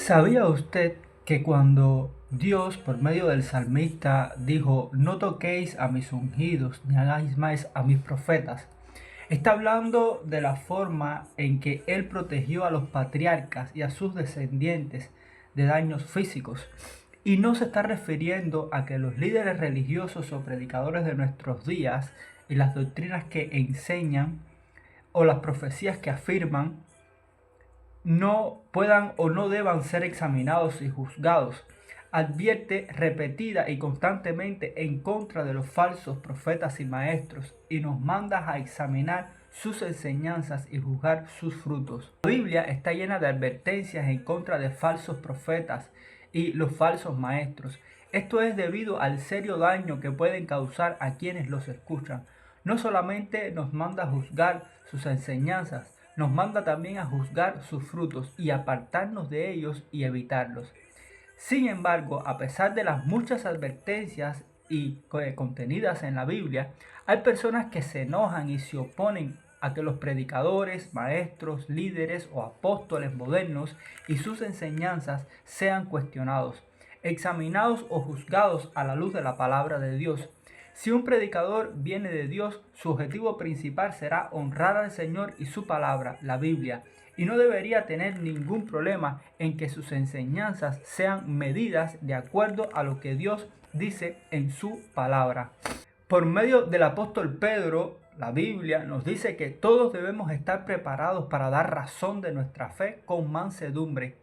¿Sabía usted que cuando Dios, por medio del salmista, dijo, no toquéis a mis ungidos, ni hagáis más a mis profetas? Está hablando de la forma en que Él protegió a los patriarcas y a sus descendientes de daños físicos. Y no se está refiriendo a que los líderes religiosos o predicadores de nuestros días y las doctrinas que enseñan o las profecías que afirman no puedan o no deban ser examinados y juzgados. Advierte repetida y constantemente en contra de los falsos profetas y maestros y nos manda a examinar sus enseñanzas y juzgar sus frutos. La Biblia está llena de advertencias en contra de falsos profetas y los falsos maestros. Esto es debido al serio daño que pueden causar a quienes los escuchan. No solamente nos manda a juzgar sus enseñanzas, nos manda también a juzgar sus frutos y apartarnos de ellos y evitarlos. Sin embargo, a pesar de las muchas advertencias y contenidas en la Biblia, hay personas que se enojan y se oponen a que los predicadores, maestros, líderes o apóstoles modernos y sus enseñanzas sean cuestionados, examinados o juzgados a la luz de la palabra de Dios. Si un predicador viene de Dios, su objetivo principal será honrar al Señor y su palabra, la Biblia, y no debería tener ningún problema en que sus enseñanzas sean medidas de acuerdo a lo que Dios dice en su palabra. Por medio del apóstol Pedro, la Biblia nos dice que todos debemos estar preparados para dar razón de nuestra fe con mansedumbre.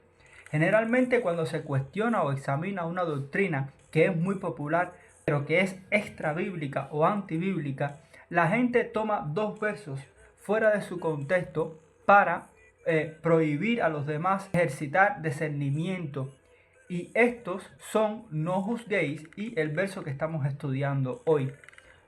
Generalmente cuando se cuestiona o examina una doctrina que es muy popular, pero que es extra bíblica o antibíblica, la gente toma dos versos fuera de su contexto para prohibir a los demás ejercitar discernimiento. Y estos son no juzguéis y el verso que estamos estudiando hoy.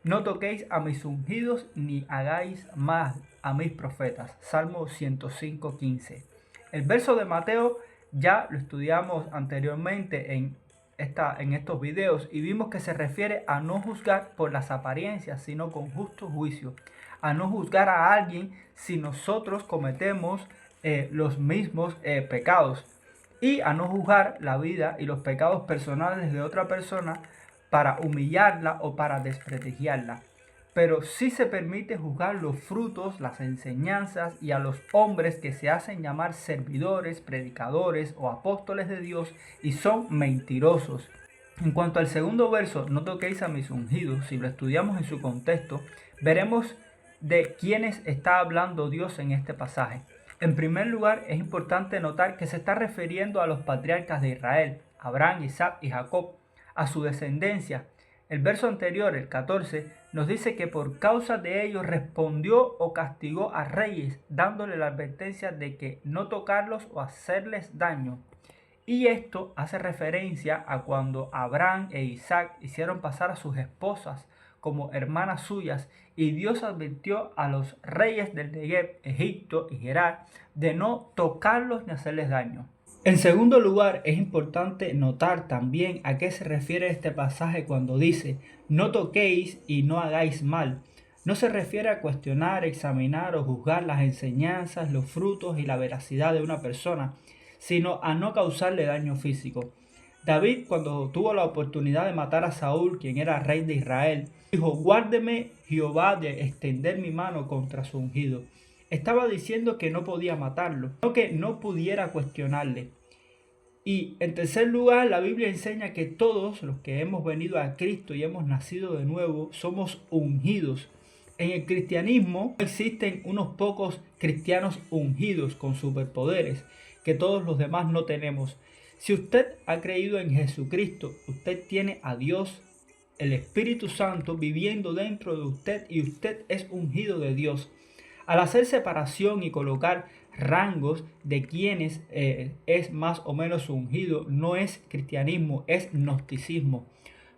No toquéis a mis ungidos ni hagáis más a mis profetas. Salmo 105:15. El verso de Mateo ya lo estudiamos anteriormente en estos videos y vimos que se refiere a no juzgar por las apariencias, sino con justo juicio. A no juzgar a alguien si nosotros cometemos los mismos pecados. Y a no juzgar la vida y los pecados personales de otra persona para humillarla o para desprestigiarla. Pero sí se permite juzgar los frutos, las enseñanzas y a los hombres que se hacen llamar servidores, predicadores o apóstoles de Dios y son mentirosos. En cuanto al segundo verso, no toquéis a mis ungidos, si lo estudiamos en su contexto, veremos de quiénes está hablando Dios en este pasaje. En primer lugar, es importante notar que se está refiriendo a los patriarcas de Israel, Abraham, Isaac y Jacob, a su descendencia. El verso anterior, el 14, nos dice que por causa de ellos respondió o castigó a reyes, dándole la advertencia de que no tocarlos o hacerles daño. Y esto hace referencia a cuando Abraham e Isaac hicieron pasar a sus esposas como hermanas suyas, y Dios advirtió a los reyes del Negev, Egipto y Gerar, de no tocarlos ni hacerles daño. En segundo lugar, es importante notar también a qué se refiere este pasaje cuando dice, no toquéis y no hagáis mal. No se refiere a cuestionar, examinar o juzgar las enseñanzas, los frutos y la veracidad de una persona, sino a no causarle daño físico. David, cuando tuvo la oportunidad de matar a Saúl, quien era rey de Israel, dijo, guárdeme Jehová de extender mi mano contra su ungido. Estaba diciendo que no podía matarlo, no que no pudiera cuestionarle. Y en tercer lugar, la Biblia enseña que todos los que hemos venido a Cristo y hemos nacido de nuevo, somos ungidos. En el cristianismo existen unos pocos cristianos ungidos con superpoderes que todos los demás no tenemos. Si usted ha creído en Jesucristo, usted tiene a Dios, el Espíritu Santo viviendo dentro de usted y usted es ungido de Dios. Al hacer separación y colocar rangos de quienes es más o menos ungido, no es cristianismo, es gnosticismo.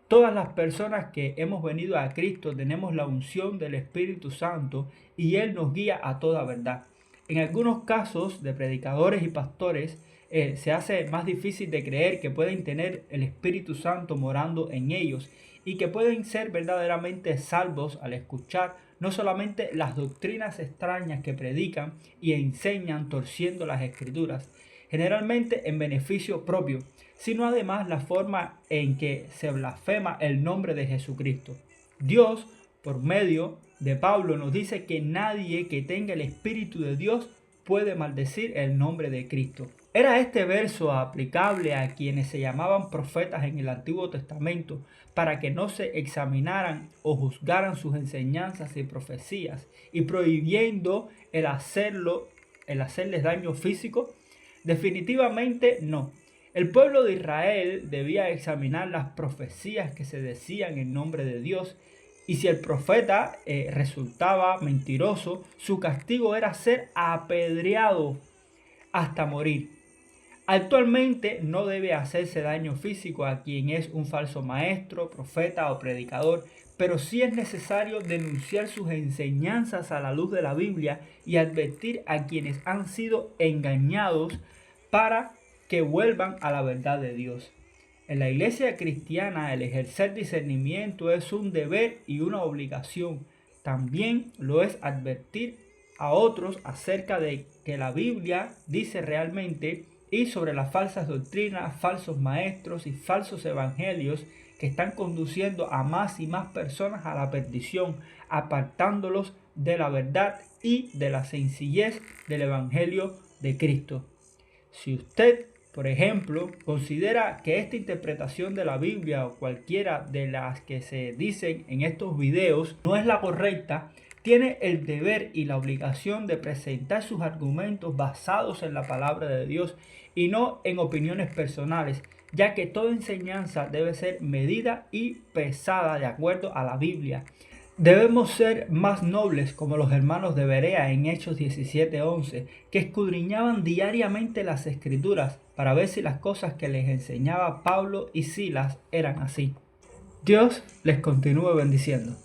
Todas las personas que hemos venido a Cristo tenemos la unción del Espíritu Santo y Él nos guía a toda verdad. En algunos casos de predicadores y pastores se hace más difícil de creer que pueden tener el Espíritu Santo morando en ellos y que pueden ser verdaderamente salvos al escuchar no solamente las doctrinas extrañas que predican y enseñan torciendo las Escrituras. generalmente en beneficio propio, sino además la forma en que se blasfema el nombre de Jesucristo. Dios, por medio de Pablo, nos dice que nadie que tenga el Espíritu de Dios puede maldecir el nombre de Cristo. Era este verso aplicable a quienes se llamaban profetas en el Antiguo Testamento para que no se examinaran o juzgaran sus enseñanzas y profecías, y prohibiendo el hacerles daño físico. Definitivamente no. El pueblo de Israel debía examinar las profecías que se decían en nombre de Dios, y si el profeta resultaba mentiroso, su castigo era ser apedreado hasta morir. Actualmente no debe hacerse daño físico a quien es un falso maestro, profeta o predicador, pero sí es necesario denunciar sus enseñanzas a la luz de la Biblia y advertir a quienes han sido engañados para que vuelvan a la verdad de Dios. En la iglesia cristiana, el ejercer discernimiento es un deber y una obligación. También lo es advertir a otros acerca de que la Biblia dice realmente y sobre las falsas doctrinas, falsos maestros y falsos evangelios que están conduciendo a más y más personas a la perdición, apartándolos de la verdad y de la sencillez del evangelio de Cristo. Si usted, por ejemplo, considera que esta interpretación de la Biblia o cualquiera de las que se dicen en estos videos no es la correcta, tiene el deber y la obligación de presentar sus argumentos basados en la palabra de Dios y no en opiniones personales, ya que toda enseñanza debe ser medida y pesada de acuerdo a la Biblia. Debemos ser más nobles como los hermanos de Berea en Hechos 17:11, que escudriñaban diariamente las Escrituras para ver si las cosas que les enseñaba Pablo y Silas eran así. Dios les continúe bendiciendo.